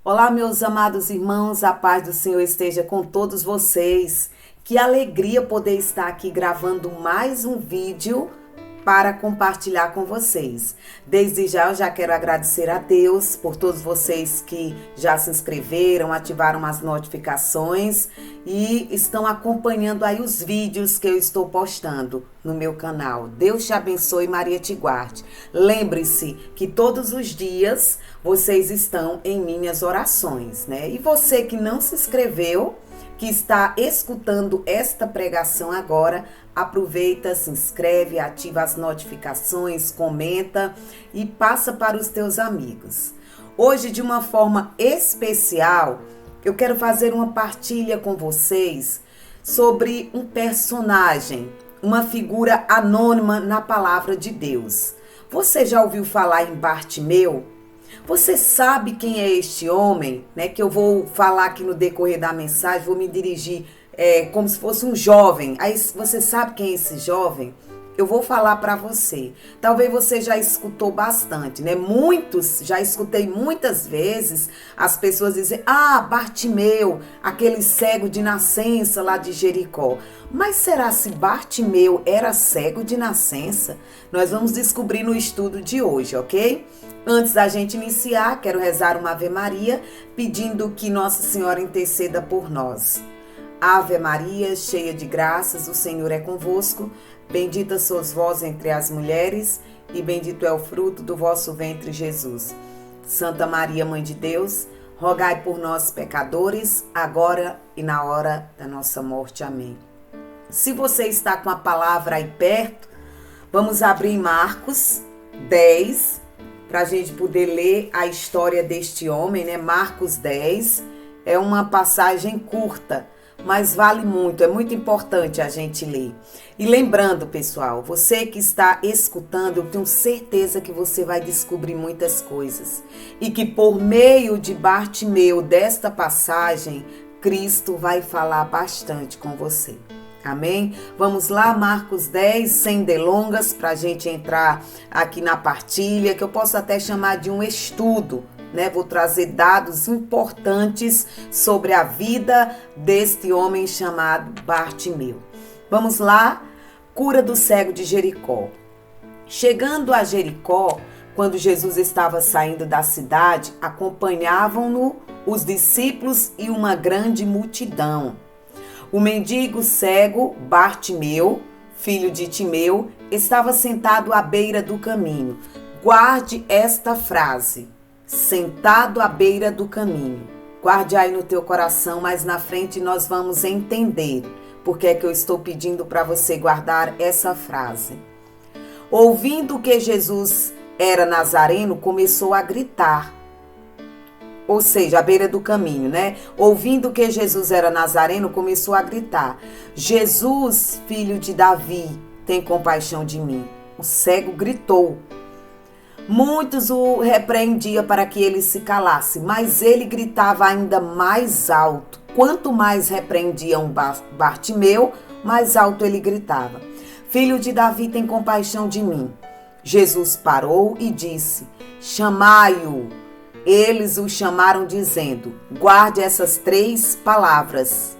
Olá, meus amados irmãos, a paz do Senhor esteja com todos vocês. Que alegria poder estar aqui gravando mais um vídeo para compartilhar com vocês. Desde já eu já quero agradecer a Deus por todos vocês que já se inscreveram, ativaram as notificações e estão acompanhando aí os vídeos que eu estou postando no meu canal. Deus te abençoe, Maria te guarde. Lembre-se que todos os dias vocês estão em minhas orações, né? E você que não se inscreveu, que está escutando esta pregação agora, aproveita, se inscreve, ativa as notificações, comenta e passa para os teus amigos. Hoje, de uma forma especial, eu quero fazer uma partilha com vocês sobre um personagem, uma figura anônima na palavra de Deus. Você já ouviu falar em Bartimeu? Você sabe quem é este homem, né? Que eu vou falar aqui no decorrer da mensagem, vou me dirigir como se fosse um jovem. Aí você sabe quem é esse jovem? Eu vou falar para você. Talvez você já escutou bastante, né? Já escutei muitas vezes as pessoas dizem: ah, Bartimeu, aquele cego de nascença lá de Jericó. Mas será se Bartimeu era cego de nascença? Nós vamos descobrir no estudo de hoje, ok? Antes da gente iniciar, quero rezar uma Ave Maria, pedindo que Nossa Senhora interceda por nós. Ave Maria, cheia de graças, o Senhor é convosco. Bendita sois vós entre as mulheres, e bendito é o fruto do vosso ventre, Jesus. Santa Maria, Mãe de Deus, rogai por nós, pecadores, agora e na hora da nossa morte. Amém. Se você está com a palavra aí perto, vamos abrir em Marcos 10, para a gente poder ler a história deste homem, né? Marcos 10 é uma passagem curta, mas vale muito, é muito importante a gente ler. E lembrando, pessoal, você que está escutando, eu tenho certeza que você vai descobrir muitas coisas. E que por meio de Bartimeu, desta passagem, Cristo vai falar bastante com você. Amém? Vamos lá, Marcos 10, sem delongas, para a gente entrar aqui na partilha, que eu posso até chamar de um estudo, né? Vou trazer dados importantes sobre a vida deste homem chamado Bartimeu. Vamos lá, cura do cego de Jericó. Chegando a Jericó, quando Jesus estava saindo da cidade, acompanhavam-no os discípulos e uma grande multidão. O mendigo cego Bartimeu, filho de Timeu, estava sentado à beira do caminho. Guarde esta frase: sentado à beira do caminho. Guarde aí no teu coração, mas na frente nós vamos entender porque é que eu estou pedindo para você guardar essa frase. Ouvindo que Jesus era nazareno, começou a gritar. Ou seja, à beira do caminho, né? Ouvindo que Jesus era nazareno, começou a gritar: Jesus, filho de Davi, tem compaixão de mim. O cego gritou. Muitos o repreendiam para que ele se calasse, mas ele gritava ainda mais alto. Quanto mais repreendiam Bartimeu, mais alto ele gritava: Filho de Davi, tem compaixão de mim. Jesus parou e disse: chamai-o. Eles o chamaram dizendo: guarde essas 3 palavras.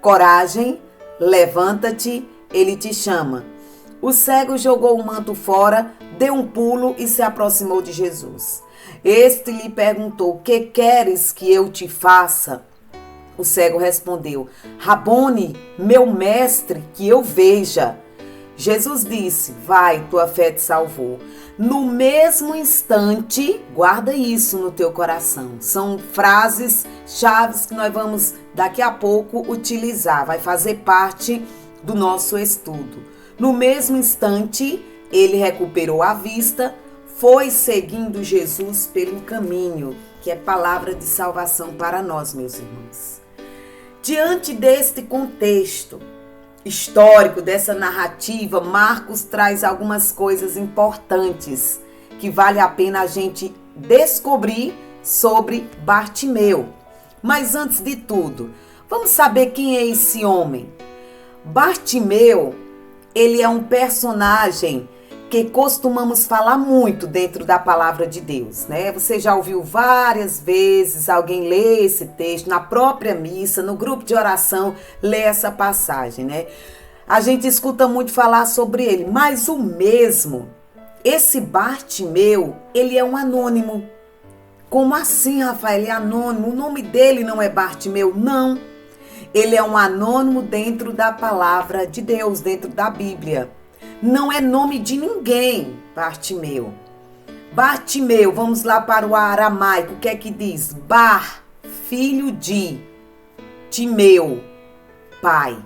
Coragem, levanta-te, ele te chama. O cego jogou o manto fora, deu um pulo e se aproximou de Jesus. Este lhe perguntou: que queres que eu te faça? O cego respondeu: Rabone, meu mestre, que eu veja. Jesus disse: vai, tua fé te salvou. No mesmo instante, guarda isso no teu coração. São frases chaves que nós vamos daqui a pouco utilizar. Vai fazer parte do nosso estudo. No mesmo instante, ele recuperou a vista, foi seguindo Jesus pelo caminho, que é palavra de salvação para nós, meus irmãos. Diante deste contexto histórico, dessa narrativa, Marcos traz algumas coisas importantes que vale a pena a gente descobrir sobre Bartimeu. Mas antes de tudo, vamos saber quem é esse homem. Bartimeu, ele é um personagem que costumamos falar muito dentro da palavra de Deus, né? Você já ouviu várias vezes alguém ler esse texto na própria missa, no grupo de oração, ler essa passagem, né? A gente escuta muito falar sobre ele, mas o mesmo, esse Bartimeu, ele é um anônimo. Como assim, Rafael? Ele é anônimo? O nome dele não é Bartimeu? Não. Ele é um anônimo dentro da palavra de Deus, dentro da Bíblia. Não é nome de ninguém, Bartimeu. Bartimeu, vamos lá para o aramaico. O que é que diz? Bar, filho de Timeu, pai.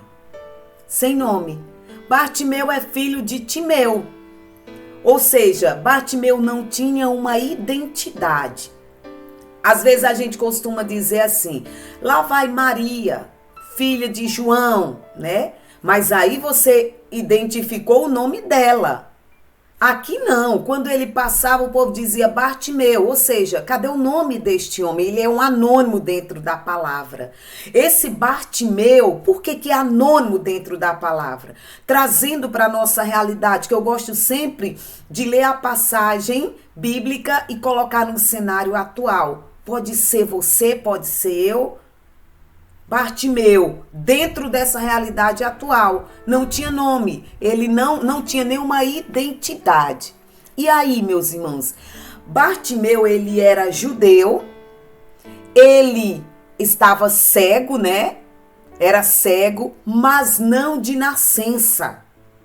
Sem nome. Bartimeu é filho de Timeu. Ou seja, Bartimeu não tinha uma identidade. Às vezes a gente costuma dizer assim, lá vai Maria, filha de João, né? Mas aí você identificou o nome dela. Aqui não, quando ele passava o povo dizia Bartimeu, ou seja, cadê o nome deste homem? Ele é um anônimo dentro da palavra. Esse Bartimeu, por que é anônimo dentro da palavra? Trazendo para a nossa realidade, que eu gosto sempre de ler a passagem bíblica e colocar num cenário atual. Pode ser você, pode ser eu. Bartimeu, dentro dessa realidade atual, não tinha nome, ele não tinha nenhuma identidade. E aí, meus irmãos, Bartimeu, ele era judeu, ele estava cego, né? Era cego, mas não de nascença.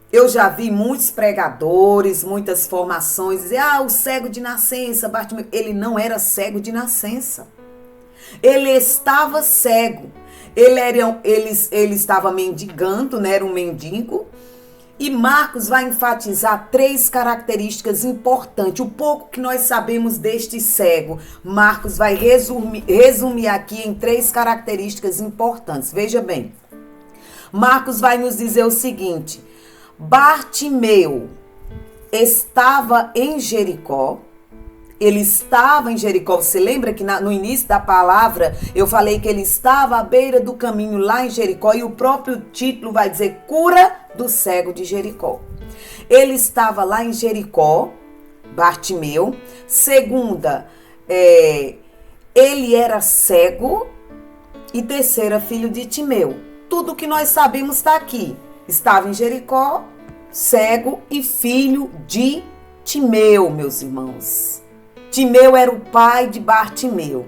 Eu já vi muitos pregadores, muitas formações dizer, o cego de nascença, Bartimeu. Ele não era cego de nascença. Ele estava cego. Ele estava mendigando, né? Era um mendigo. E Marcos vai enfatizar 3 características importantes. O pouco que nós sabemos deste cego, Marcos vai resumir aqui em 3 características importantes. Veja bem, Marcos vai nos dizer o seguinte: Bartimeu estava em Jericó. Ele estava em Jericó. Você lembra que no início da palavra eu falei que ele estava à beira do caminho lá em Jericó e o próprio título vai dizer cura do cego de Jericó. Ele estava lá em Jericó, Bartimeu. Segunda, ele era cego. E terceira, filho de Timeu. Tudo que nós sabemos está aqui. Estava em Jericó, cego e filho de Timeu, meus irmãos. Timeu era o pai de Bartimeu.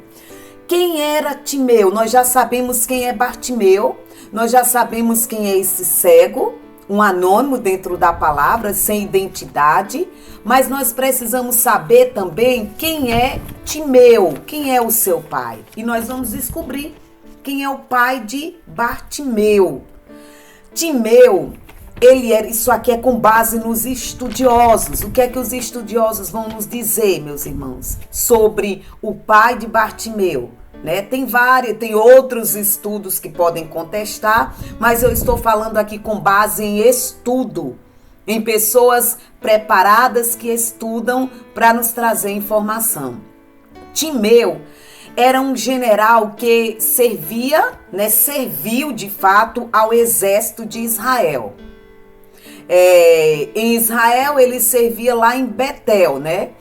Quem era Timeu? Nós já sabemos quem é Bartimeu, nós já sabemos quem é esse cego, um anônimo dentro da palavra, sem identidade, mas nós precisamos saber também quem é Timeu, quem é o seu pai. E nós vamos descobrir quem é o pai de Bartimeu. Timeu, isso aqui é com base nos estudiosos. O que é que os estudiosos vão nos dizer, meus irmãos, sobre o pai de Bartimeu? Né? Tem outros estudos que podem contestar, mas eu estou falando aqui com base em estudo, em pessoas preparadas que estudam para nos trazer informação. Timeu era um general que serviu de fato ao exército de Israel. Em Israel ele servia lá em Betel, né?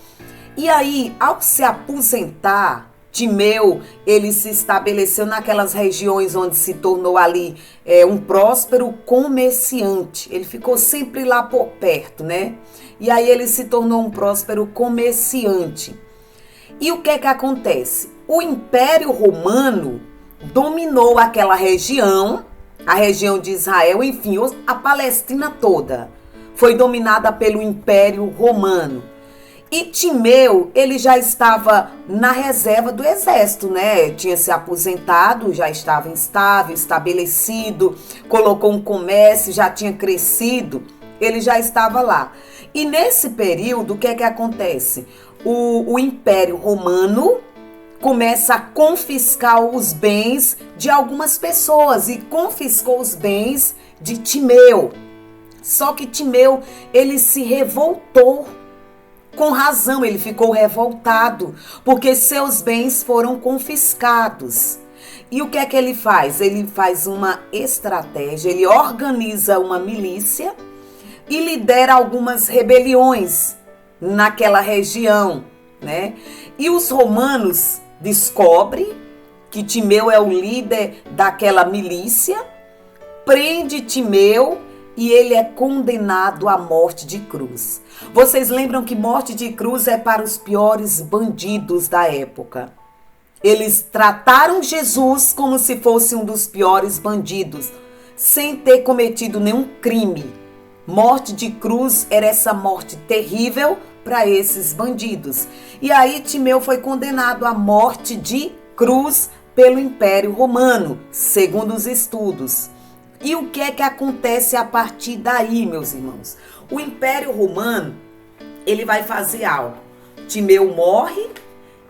E aí, ao se aposentar, Timeu, ele se estabeleceu naquelas regiões onde se tornou ali um próspero comerciante. Ele ficou sempre lá por perto, né? E aí ele se tornou um próspero comerciante. E o que é que acontece? O Império Romano dominou aquela região, a região de Israel, enfim, a Palestina toda foi dominada pelo Império Romano. E Timeu, ele já estava na reserva do exército, né? Tinha se aposentado, já estava estável, estabelecido, colocou um comércio, já tinha crescido, ele já estava lá. E nesse período, o que é que acontece? O Império Romano começa a confiscar os bens de algumas pessoas e confiscou os bens de Timeu. Só que Timeu, ele se revoltou. Com razão, ele ficou revoltado, porque seus bens foram confiscados. E o que é que ele faz? Ele faz uma estratégia, ele organiza uma milícia, e lidera algumas rebeliões naquela região, né? E os romanos descobrem que Timeu é o líder daquela milícia, prende Timeu e ele é condenado à morte de cruz. Vocês lembram que morte de cruz é para os piores bandidos da época. Eles trataram Jesus como se fosse um dos piores bandidos, sem ter cometido nenhum crime. Morte de cruz era essa morte terrível para esses bandidos. E aí Timeu foi condenado à morte de cruz pelo Império Romano, segundo os estudos. E o que é que acontece a partir daí, meus irmãos? O Império Romano, ele vai fazer algo. Timeu morre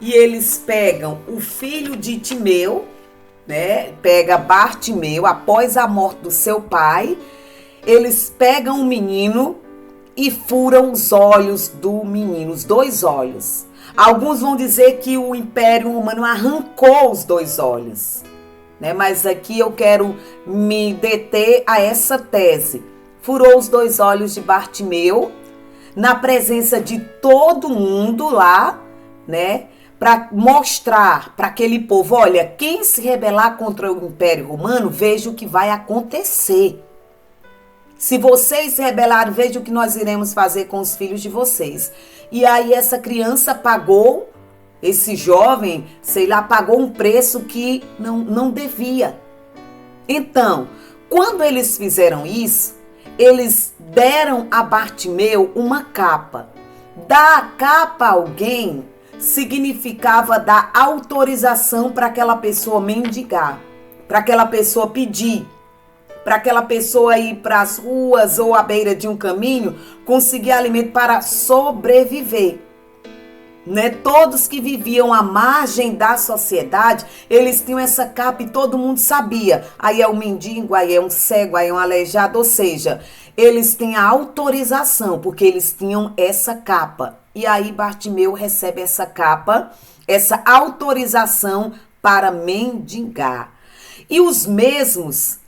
e eles pegam o filho de Timeu, né? Pega Bartimeu após a morte do seu pai. Eles pegam o menino e furam os olhos do menino, os 2 olhos. Alguns vão dizer que o Império Romano arrancou os 2 olhos, né? Mas aqui eu quero me deter a essa tese. Furou os 2 olhos de Bartimeu, na presença de todo mundo lá, né? Para mostrar para aquele povo, olha, quem se rebelar contra o Império Romano, veja o que vai acontecer. Se vocês se rebelarem, veja o que nós iremos fazer com os filhos de vocês. E aí essa criança pagou, esse jovem, sei lá, pagou um preço que não devia. Então, quando eles fizeram isso, eles deram a Bartimeu uma capa. Dar a capa a alguém significava dar autorização para aquela pessoa mendigar, para aquela pessoa pedir, para aquela pessoa ir para as ruas ou à beira de um caminho, conseguir alimento para sobreviver. Né? Todos que viviam à margem da sociedade, eles tinham essa capa e todo mundo sabia. Aí é um mendigo, aí é um cego, aí é um aleijado, ou seja, eles têm a autorização, porque eles tinham essa capa. E aí Bartimeu recebe essa capa, essa autorização para mendigar. E os mesmos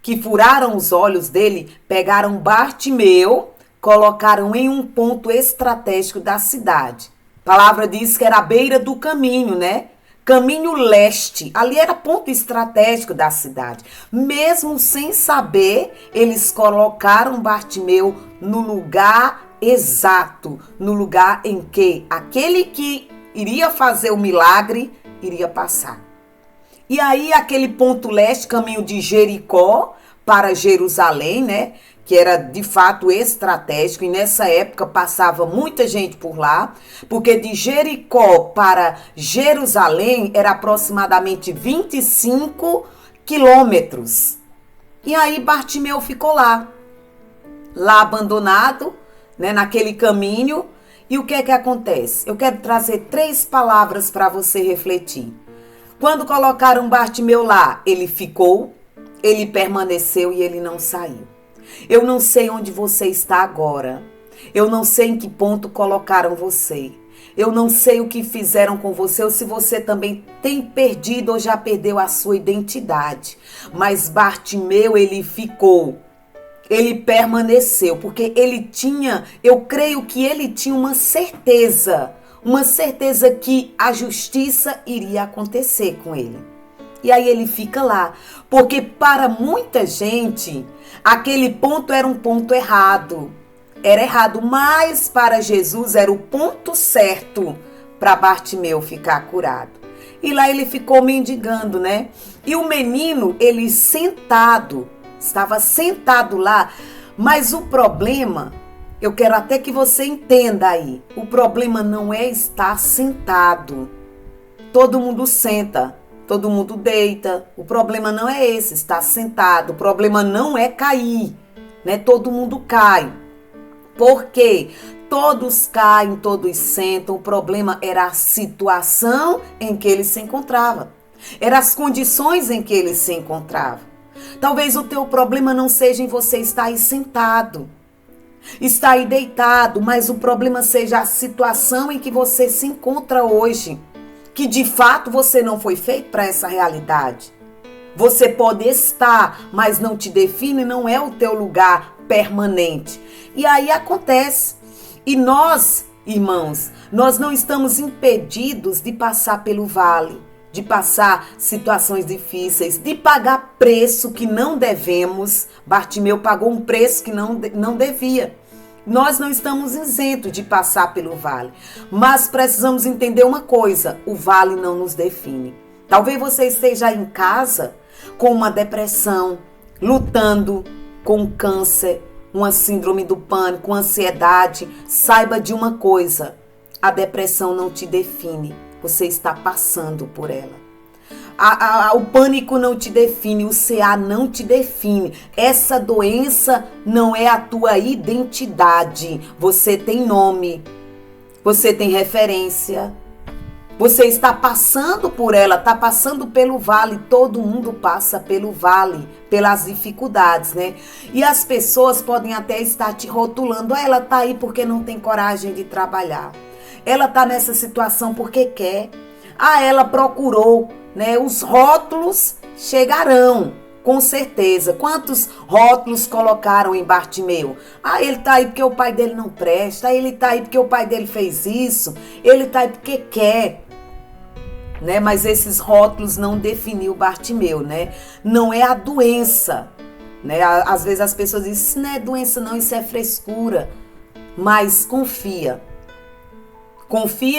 que furaram os olhos dele, pegaram Bartimeu, colocaram em um ponto estratégico da cidade. A palavra diz que era à beira do caminho, né? Caminho leste. Ali era ponto estratégico da cidade. Mesmo sem saber, eles colocaram Bartimeu no lugar exato, no lugar em que aquele que iria fazer o milagre iria passar. E aí aquele ponto leste, caminho de Jericó para Jerusalém, né? Que era de fato estratégico, e nessa época passava muita gente por lá, porque de Jericó para Jerusalém era aproximadamente 25 quilômetros. E aí Bartimeu ficou lá abandonado, né, naquele caminho. E o que é que acontece? Eu quero trazer 3 palavras para você refletir. Quando colocaram Bartimeu lá, ele ficou, ele permaneceu e ele não saiu. Eu não sei onde você está agora. Eu não sei em que ponto colocaram você. Eu não sei o que fizeram com você ou se você também tem perdido ou já perdeu a sua identidade. Mas Bartimeu, ele ficou. Ele permaneceu, porque ele tinha, eu creio que ele tinha uma certeza que a justiça iria acontecer com ele. E aí ele fica lá, porque para muita gente, aquele ponto era um ponto errado. Era errado, mas para Jesus era o ponto certo para Bartimeu ficar curado. E lá ele ficou mendigando, né? E o menino, ele sentado, estava sentado lá, mas o problema, eu quero até que você entenda aí, o problema não é estar sentado. Todo mundo senta. Todo mundo deita. O problema não é esse, estar sentado. O problema não é cair, né? Todo mundo cai. Por quê? Todos caem, todos sentam. O problema era a situação em que ele se encontrava. Eram as condições em que ele se encontrava. Talvez o teu problema não seja em você estar aí sentado, estar aí deitado, mas o problema seja a situação em que você se encontra hoje. Que de fato você não foi feito para essa realidade. Você pode estar, mas não te define, não é o teu lugar permanente. E aí acontece. E nós, irmãos, nós não estamos impedidos de passar pelo vale, de passar situações difíceis, de pagar preço que não devemos. Bartimeu pagou um preço que não devia. Nós não estamos isentos de passar pelo vale, mas precisamos entender uma coisa: o vale não nos define. Talvez você esteja em casa com uma depressão, lutando com câncer, uma síndrome do pânico, ansiedade. Saiba de uma coisa: a depressão não te define, você está passando por ela. O pânico não te define, o CA não te define. Essa doença não é a tua identidade. Você tem nome, você tem referência, você está passando por ela, está passando pelo vale. Todo mundo passa pelo vale, pelas dificuldades, né? E as pessoas podem até estar te rotulando: ela está aí porque não tem coragem de trabalhar, ela está nessa situação porque quer, ela procurou, né? Os rótulos chegarão, com certeza. Quantos rótulos colocaram em Bartimeu? Ele tá aí porque o pai dele não presta, ele tá aí porque o pai dele fez isso, ele tá aí porque quer, né? Mas esses rótulos não definiu Bartimeu, né? Não é a doença, né? Às vezes as pessoas dizem: isso não é doença não, isso é frescura. Mas confia,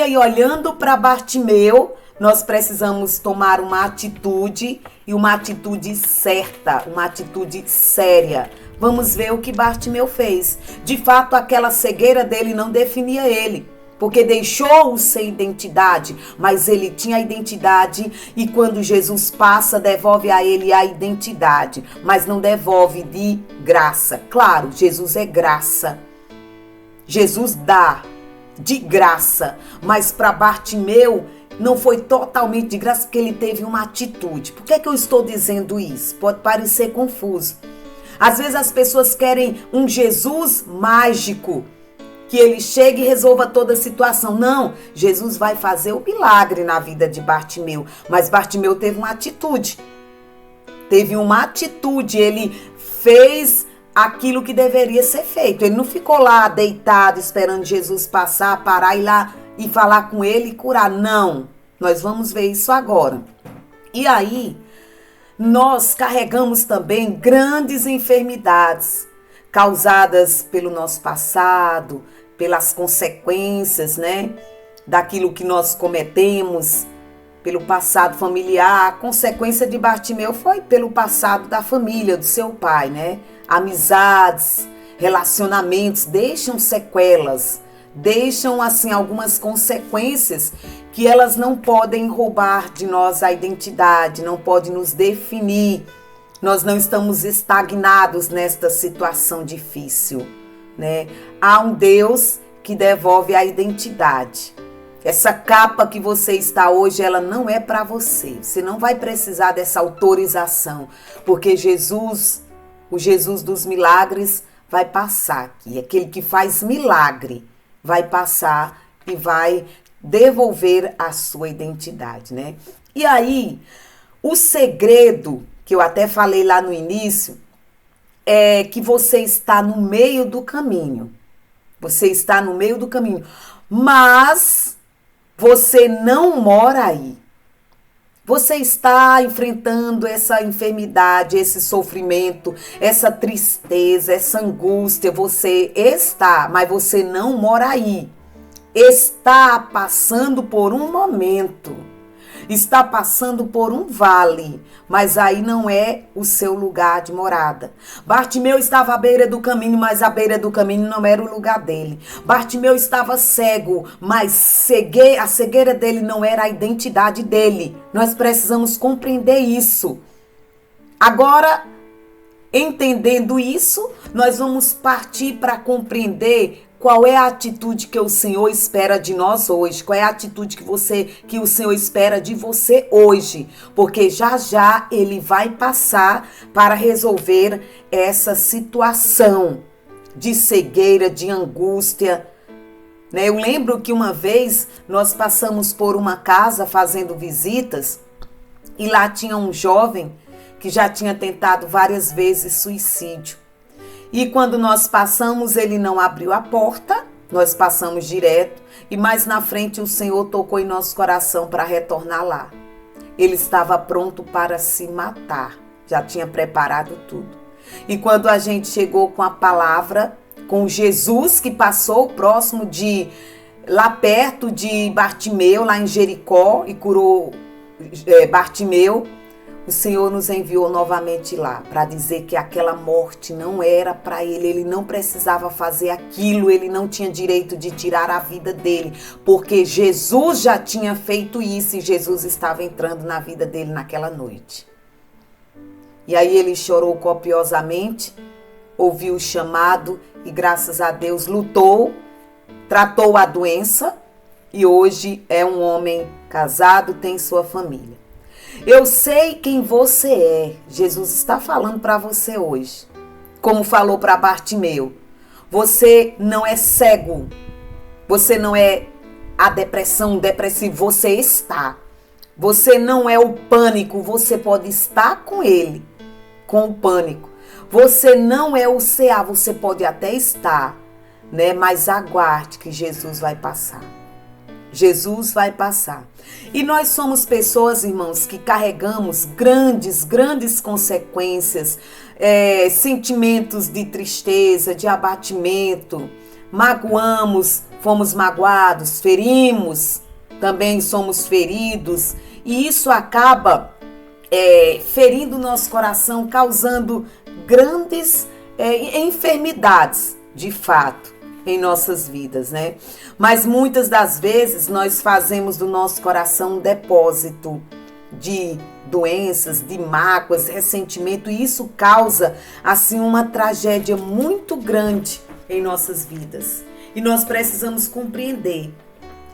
e olhando para Bartimeu, nós precisamos tomar uma atitude, e uma atitude certa, uma atitude séria. Vamos ver o que Bartimeu fez. De fato, aquela cegueira dele não definia ele, porque deixou-o sem identidade, mas ele tinha identidade, e quando Jesus passa, devolve a ele a identidade, mas não devolve de graça. Claro, Jesus é graça, Jesus dá de graça, mas para Bartimeu não foi totalmente de graça, porque ele teve uma atitude. Por que é que eu estou dizendo isso? Pode parecer confuso. Às vezes as pessoas querem um Jesus mágico, que ele chegue e resolva toda a situação. Não, Jesus vai fazer o milagre na vida de Bartimeu, mas Bartimeu teve uma atitude. Ele fez aquilo que deveria ser feito. Ele não ficou lá deitado esperando Jesus passar, parar, ir lá e falar com ele e curar. Não, nós vamos ver isso agora. E aí, nós carregamos também grandes enfermidades causadas pelo nosso passado, pelas consequências, né, daquilo que nós cometemos, pelo passado familiar. A consequência de Bartimeu foi pelo passado da família, do seu pai, né? Amizades, relacionamentos deixam sequelas, deixam assim algumas consequências que elas não podem roubar de nós a identidade, não podem nos definir. Nós não estamos estagnados nesta situação difícil, né? Há um Deus que devolve a identidade. Essa capa que você está hoje, ela não é para você. Você não vai precisar dessa autorização, porque Jesus, o Jesus dos milagres, vai passar aqui. Aquele que faz milagre vai passar e vai devolver a sua identidade, né? E aí, o segredo, que eu até falei lá no início, é que você está no meio do caminho. Você está no meio do caminho, mas você não mora aí. Você está enfrentando essa enfermidade, esse sofrimento, essa tristeza, essa angústia. Você está, mas você não mora aí. Está passando por um momento. Está passando por um vale, mas aí não é o seu lugar de morada. Bartimeu estava à beira do caminho, mas a beira do caminho não era o lugar dele. Bartimeu estava cego, mas a cegueira dele não era a identidade dele. Nós precisamos compreender isso. Agora, entendendo isso, nós vamos partir para compreender qual é a atitude que o Senhor espera de nós hoje? Qual é a atitude que o Senhor espera de você hoje? Porque já já Ele vai passar para resolver essa situação de cegueira, de angústia, né? Eu lembro que uma vez nós passamos por uma casa fazendo visitas e lá tinha um jovem que já tinha tentado várias vezes suicídio. E quando nós passamos, ele não abriu a porta, nós passamos direto. E mais na frente o Senhor tocou em nosso coração para retornar lá. Ele estava pronto para se matar, já tinha preparado tudo. E quando a gente chegou com a palavra, com Jesus que passou próximo de, lá perto de Bartimeu, lá em Jericó, e curou Bartimeu, o Senhor nos enviou novamente lá para dizer que aquela morte não era para ele não precisava fazer aquilo, ele não tinha direito de tirar a vida dele, porque Jesus já tinha feito isso e Jesus estava entrando na vida dele naquela noite. E aí ele chorou copiosamente, ouviu o chamado e graças a Deus lutou, tratou a doença e hoje é um homem casado, tem sua família. Eu sei quem você é. Jesus está falando para você hoje. Como falou para Bartimeu. Você não é cego. Você não é a depressão, depressivo. Você está. Você não é o pânico. Você pode estar com ele, com o pânico. Você não é o CA. Você pode até estar, né? Mas aguarde que Jesus vai passar. Jesus vai passar. E nós somos pessoas, irmãos, que carregamos grandes consequências, sentimentos de tristeza, de abatimento, magoamos, fomos magoados, ferimos, também somos feridos, e isso acaba ferindo o nosso coração, causando grandes enfermidades, de fato, em nossas vidas, né? Mas muitas das vezes nós fazemos do nosso coração um depósito de doenças, de mágoas, ressentimento, e isso causa, assim, uma tragédia muito grande em nossas vidas. E nós precisamos compreender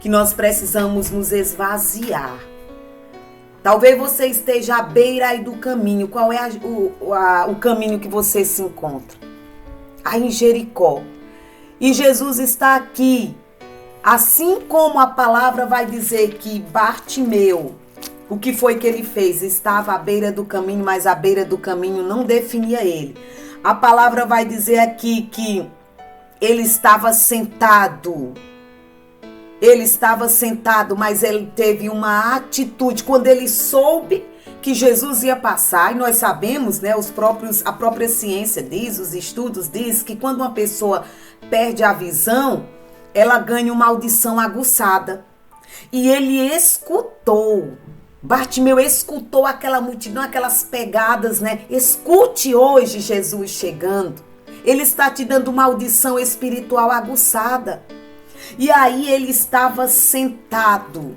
que nós precisamos nos esvaziar. Talvez você esteja à beira aí do caminho. Qual é o caminho que você se encontra? Aí em Jericó. E Jesus está aqui, assim como a palavra vai dizer que Bartimeu, o que foi que ele fez? Estava à beira do caminho, mas a beira do caminho não definia ele. A palavra vai dizer aqui que ele estava sentado. Ele estava sentado, mas ele teve uma atitude. Quando ele soube que Jesus ia passar, e nós sabemos, né, a própria ciência diz, os estudos diz que quando uma pessoa perde a visão, ela ganha uma audição aguçada. E ele escutou. Bartimeu escutou aquela multidão, aquelas pegadas, né? Escute hoje Jesus chegando. Ele está te dando uma audição espiritual aguçada. E aí ele estava sentado.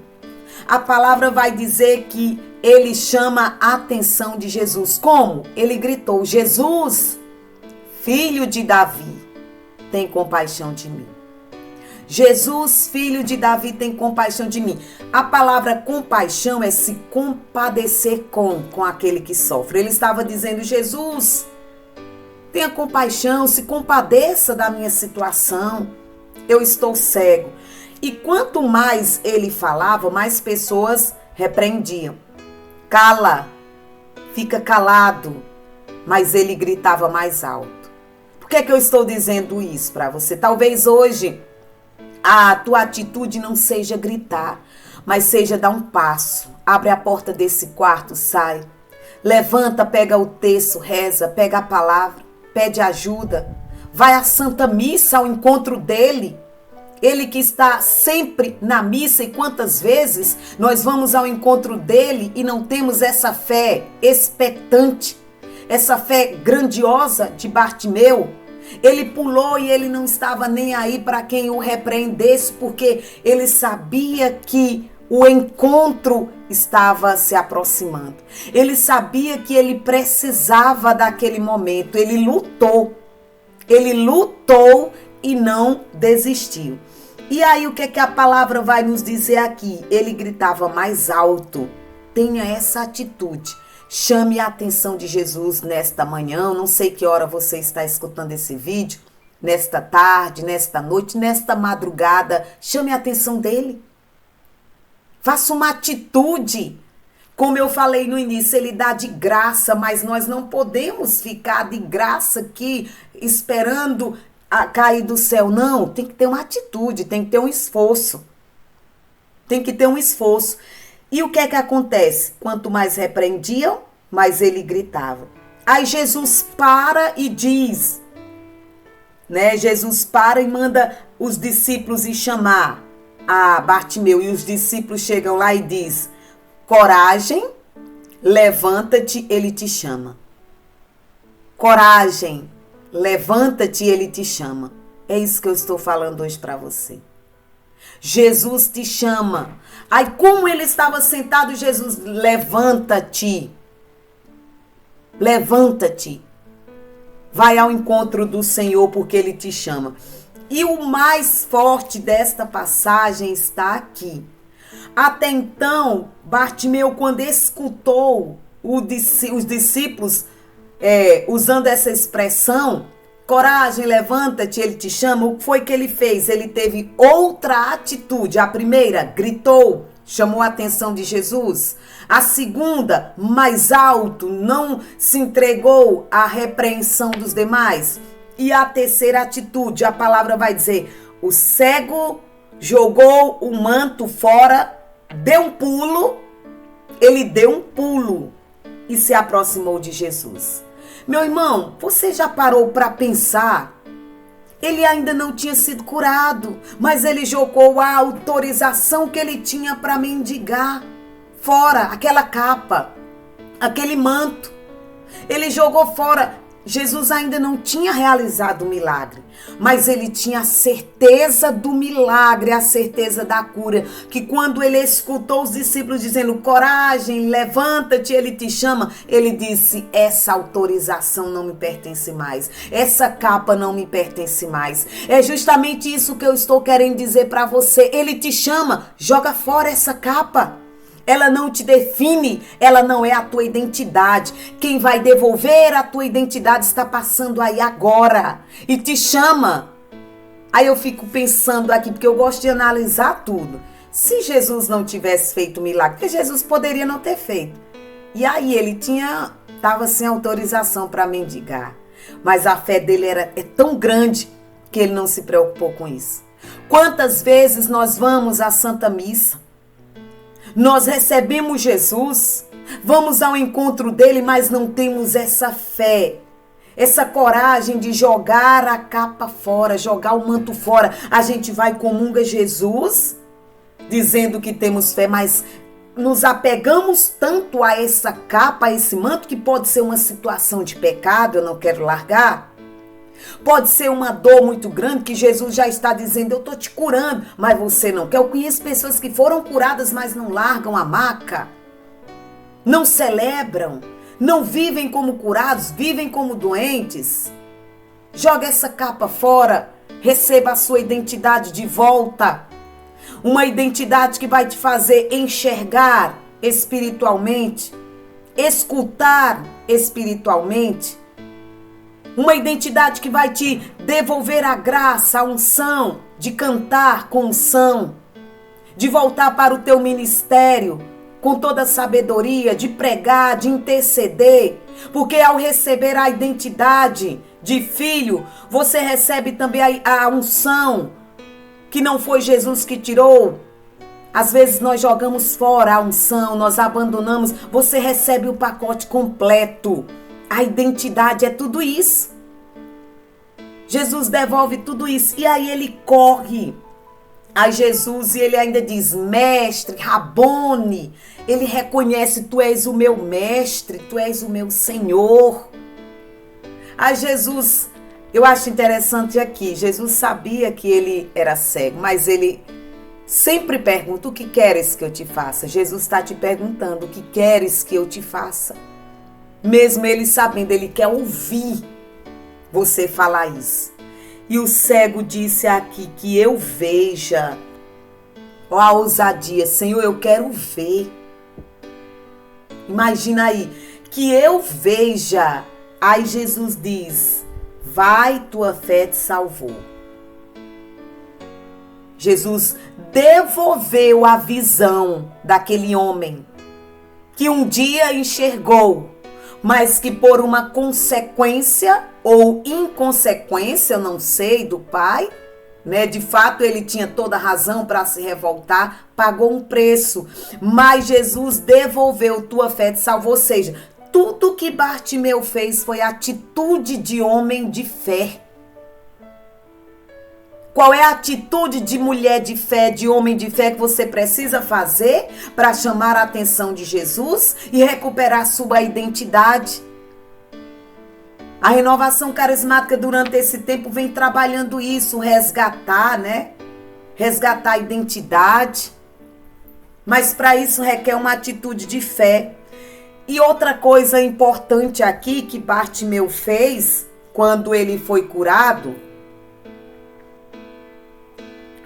A palavra vai dizer que ele chama a atenção de Jesus. Como? Ele gritou: Jesus, filho de Davi, tem compaixão de mim. Jesus, filho de Davi, tem compaixão de mim. A palavra compaixão é se compadecer com aquele que sofre. Ele estava dizendo: Jesus, tenha compaixão, se compadeça da minha situação. Eu estou cego. E quanto mais ele falava, mais pessoas repreendiam. Cala, fica calado. Mas ele gritava mais alto. Por que eu estou dizendo isso para você? Talvez hoje a tua atitude não seja gritar, mas seja dar um passo. Abre a porta desse quarto, sai. Levanta, pega o texto, reza, pega a palavra, pede ajuda. Vai à Santa Missa, ao encontro dele. Ele que está sempre na missa, e quantas vezes nós vamos ao encontro dele e não temos essa fé expectante, essa fé grandiosa de Bartimeu. Ele pulou e ele não estava nem aí para quem o repreendesse, porque ele sabia que o encontro estava se aproximando. Ele sabia que ele precisava daquele momento. Ele lutou e não desistiu. E aí o que é que a palavra vai nos dizer aqui? Ele gritava mais alto. Tenha essa atitude. Chame a atenção de Jesus nesta manhã. Não sei que hora você está escutando esse vídeo. Nesta tarde, nesta noite, nesta madrugada. Chame a atenção dele. Faça uma atitude. Como eu falei no início, ele dá de graça, mas nós não podemos ficar de graça aqui esperando a cair do céu. Não, tem que ter uma atitude, tem que ter um esforço. Tem que ter um esforço. E o que é que acontece? Quanto mais repreendiam, mais ele gritava. Aí Jesus para e diz, né? Jesus para e manda os discípulos ir chamar a Bartimeu. E os discípulos chegam lá e diz: coragem, levanta-te, ele te chama. Coragem, levanta-te, ele te chama. É isso que eu estou falando hoje para você. Jesus te chama. Aí como ele estava sentado, Jesus, levanta-te. Levanta-te. Vai ao encontro do Senhor porque ele te chama. E o mais forte desta passagem está aqui. Até então, Bartimeu, quando escutou os discípulos usando essa expressão, coragem, levanta-te, ele te chama, o que foi que ele fez? Ele teve outra atitude. A primeira, gritou, chamou a atenção de Jesus. A segunda, mais alto, não se entregou à repreensão dos demais. E a terceira atitude, a palavra vai dizer, o cego jogou o manto fora, deu um pulo, ele deu um pulo e se aproximou de Jesus. Meu irmão, você já parou para pensar? Ele ainda não tinha sido curado, mas ele jogou a autorização que ele tinha para mendigar fora, aquela capa, aquele manto. Ele jogou fora. Jesus ainda não tinha realizado o milagre, mas ele tinha a certeza do milagre, a certeza da cura, que quando ele escutou os discípulos dizendo, coragem, levanta-te, ele te chama, ele disse, essa autorização não me pertence mais, essa capa não me pertence mais. É justamente isso que eu estou querendo dizer para você, ele te chama, joga fora essa capa. Ela não te define, ela não é a tua identidade. Quem vai devolver a tua identidade está passando aí agora e te chama. Aí eu fico pensando aqui, porque eu gosto de analisar tudo. Se Jesus não tivesse feito o milagre, porque Jesus poderia não ter feito. E aí ele estava sem autorização para mendigar. Mas a fé dele é tão grande que ele não se preocupou com isso. Quantas vezes nós vamos à Santa Missa? Nós recebemos Jesus, vamos ao encontro dele, mas não temos essa fé, essa coragem de jogar a capa fora, jogar o manto fora. A gente vai comunga Jesus, dizendo que temos fé, mas nos apegamos tanto a essa capa, a esse manto, que pode ser uma situação de pecado, eu não quero largar. Pode ser uma dor muito grande que Jesus já está dizendo, eu estou te curando, mas você não quer. Eu conheço pessoas que foram curadas, mas não largam a maca, não celebram, não vivem como curados, vivem como doentes. Joga essa capa fora, receba a sua identidade de volta. Uma identidade que vai te fazer enxergar espiritualmente, escutar espiritualmente. Uma identidade que vai te devolver a graça, a unção de cantar com unção, de voltar para o teu ministério com toda a sabedoria, de pregar, de interceder. Porque ao receber a identidade de filho, você recebe também a unção, que não foi Jesus que tirou. Às vezes nós jogamos fora a unção, nós abandonamos. Você recebe o pacote completo. A identidade é tudo isso. Jesus devolve tudo isso. E aí ele corre a Jesus e ele ainda diz, mestre, Rabone. Ele reconhece, tu és o meu mestre, tu és o meu Senhor. A Jesus, eu acho interessante aqui, Jesus sabia que ele era cego, mas ele sempre pergunta, o que queres que eu te faça? Jesus está te perguntando, o que queres que eu te faça? Mesmo ele sabendo, ele quer ouvir você falar isso. E o cego disse aqui, que eu veja. Ó a ousadia, Senhor, eu quero ver. Imagina aí, que eu veja. Aí Jesus diz, vai, tua fé te salvou. Jesus devolveu a visão daquele homem. que um dia enxergou, mas que por uma consequência ou inconsequência, eu não sei, do pai, né? De fato, ele tinha toda a razão para se revoltar, pagou um preço, mas Jesus devolveu tua fé, te salvou. Ou seja, tudo que Bartimeu fez foi atitude de homem de fé. Qual é a atitude de mulher de fé, de homem de fé que você precisa fazer para chamar a atenção de Jesus e recuperar sua identidade? A renovação carismática durante esse tempo vem trabalhando isso, resgatar, né? Resgatar a identidade. Mas para isso requer uma atitude de fé. E outra coisa importante aqui que Bartimeu fez quando ele foi curado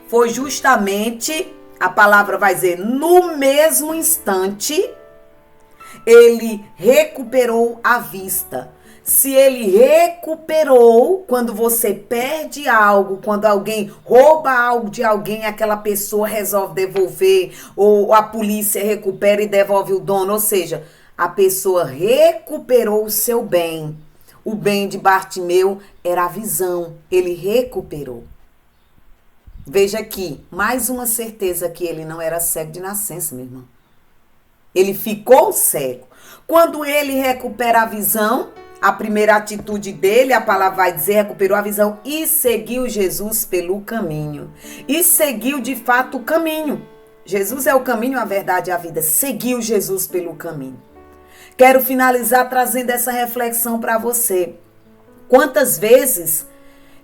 foi justamente, a palavra vai dizer, no mesmo instante, ele recuperou a vista. Se ele recuperou, quando você perde algo, quando alguém rouba algo de alguém, aquela pessoa resolve devolver, ou a polícia recupera e devolve o dono, ou seja, a pessoa recuperou o seu bem. O bem de Bartimeu era a visão, ele recuperou. Veja aqui, mais uma certeza que ele não era cego de nascença, meu irmão. Ele ficou cego. Quando ele recupera a visão, a primeira atitude dele, a palavra vai dizer, recuperou a visão e seguiu Jesus pelo caminho. E seguiu de fato o caminho. Jesus é o caminho, a verdade e a vida. Seguiu Jesus pelo caminho. Quero finalizar trazendo essa reflexão para você. Quantas vezes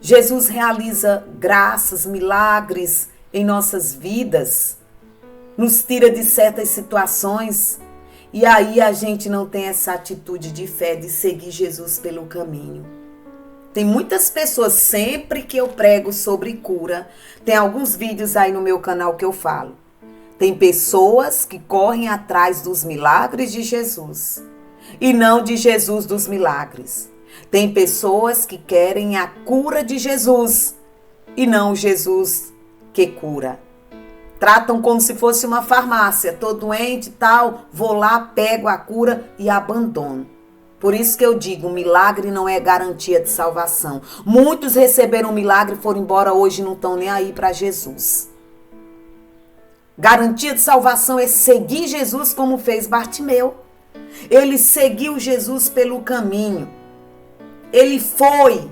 Jesus realiza graças, milagres em nossas vidas, nos tira de certas situações e aí a gente não tem essa atitude de fé de seguir Jesus pelo caminho. Tem muitas pessoas, sempre que eu prego sobre cura, tem alguns vídeos aí no meu canal que eu falo. Tem pessoas que correm atrás dos milagres de Jesus e não de Jesus dos milagres. Tem pessoas que querem a cura de Jesus e não o Jesus que cura. Tratam como se fosse uma farmácia. Tô doente e tal, vou lá, pego a cura e abandono. Por isso que eu digo, milagre não é garantia de salvação. Muitos receberam milagre e foram embora hoje e não estão nem aí para Jesus. Garantia de salvação é seguir Jesus como fez Bartimeu. Ele seguiu Jesus pelo caminho. Ele foi.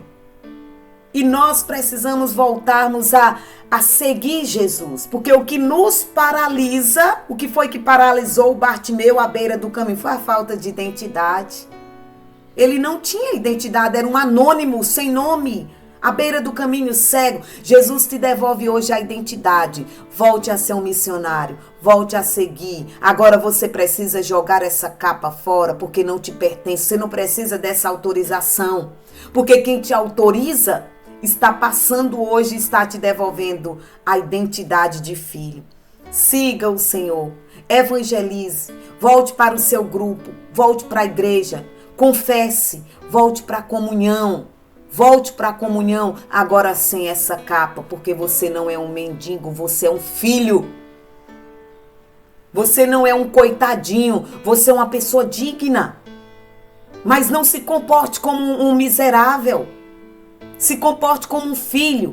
E nós precisamos voltarmos a seguir Jesus. Porque o que nos paralisa, o que foi que paralisou Bartimeu à beira do caminho? Foi a falta de identidade. Ele não tinha identidade, era um anônimo, sem nome, à beira do caminho, cego. Jesus te devolve hoje a identidade. Volte a ser um missionário, volte a seguir. Agora você precisa jogar essa capa fora, porque não te pertence. Você não precisa dessa autorização, porque quem te autoriza está passando hoje, está te devolvendo a identidade de filho. Siga o Senhor, evangelize, volte para o seu grupo, volte para a igreja, confesse, volte para a comunhão. Volte para a comunhão agora sem essa capa, porque você não é um mendigo, você é um filho. Você não é um coitadinho, você é uma pessoa digna. Mas não se comporte como um miserável. Se comporte como um filho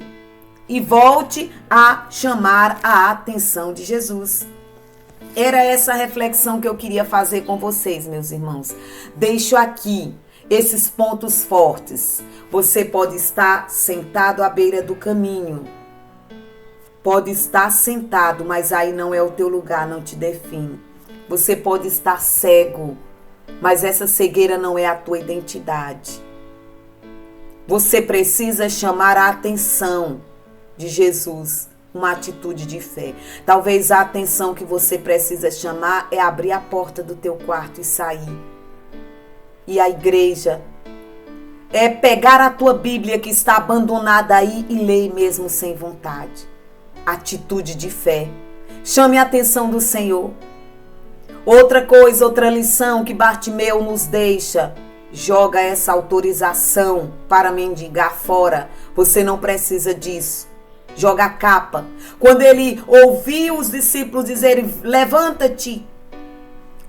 e volte a chamar a atenção de Jesus. Era essa reflexão que eu queria fazer com vocês, meus irmãos. Deixo aqui esses pontos fortes. Você pode estar sentado à beira do caminho. Pode estar sentado, mas aí não é o teu lugar, não te define. Você pode estar cego, mas essa cegueira não é a tua identidade. Você precisa chamar a atenção de Jesus, uma atitude de fé. Talvez a atenção que você precisa chamar é abrir a porta do teu quarto e sair. E a igreja é pegar a tua Bíblia que está abandonada aí e ler mesmo sem vontade. Atitude de fé. Chame a atenção do Senhor. Outra coisa, outra lição que Bartimeu nos deixa. Joga essa autorização para mendigar fora. Você não precisa disso. Joga a capa. Quando ele ouviu os discípulos dizerem, levanta-te.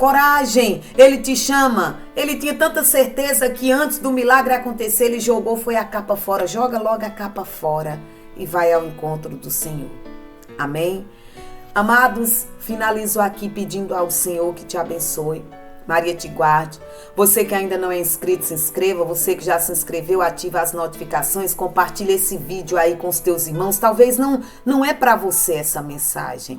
Coragem, ele te chama. Ele tinha tanta certeza que antes do milagre acontecer, ele jogou, foi a capa fora. Joga logo a capa fora e vai ao encontro do Senhor. Amém? Amados, finalizo aqui pedindo ao Senhor que te abençoe. Maria te guarde. Você que ainda não é inscrito, se inscreva. Você que já se inscreveu, ativa as notificações. Compartilhe esse vídeo aí com os teus irmãos. Talvez não é para você essa mensagem,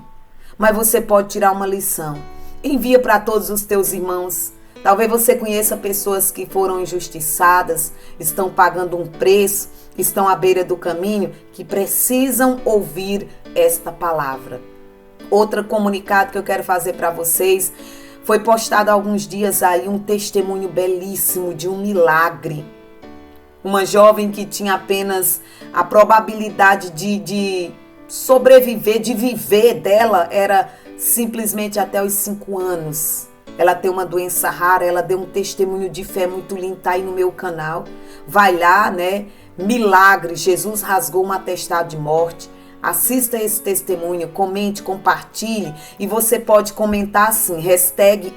mas você pode tirar uma lição. Envia para todos os teus irmãos. Talvez você conheça pessoas que foram injustiçadas, estão pagando um preço, estão à beira do caminho, que precisam ouvir esta palavra. Outro comunicado que eu quero fazer para vocês. Foi postado há alguns dias aí um testemunho belíssimo de um milagre. Uma jovem que tinha apenas a probabilidade de sobreviver, de viver dela, era simplesmente até os 5 anos. Ela tem uma doença rara, ela deu um testemunho de fé muito lindo, tá aí no meu canal. Vai lá, né? Milagre, Jesus rasgou um atestado de morte. Assista esse testemunho, comente, compartilhe e você pode comentar assim,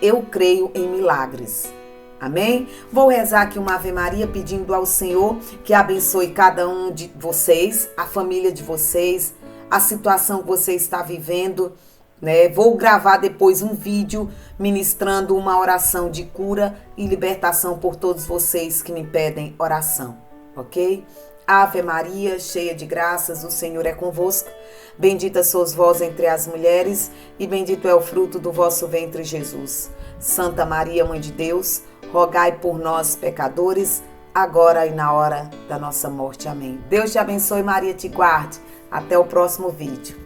#eu creio em milagres. Amém? Vou rezar aqui uma Ave Maria pedindo ao Senhor que abençoe cada um de vocês, a família de vocês, a situação que você está vivendo, né? Vou gravar depois um vídeo ministrando uma oração de cura e libertação por todos vocês que me pedem oração, ok? Ave Maria, cheia de graças, o Senhor é convosco. Bendita sois vós entre as mulheres, e bendito é o fruto do vosso ventre, Jesus. Santa Maria, Mãe de Deus, rogai por nós, pecadores, agora e na hora da nossa morte. Amém. Deus te abençoe, Maria te guarde. Até o próximo vídeo.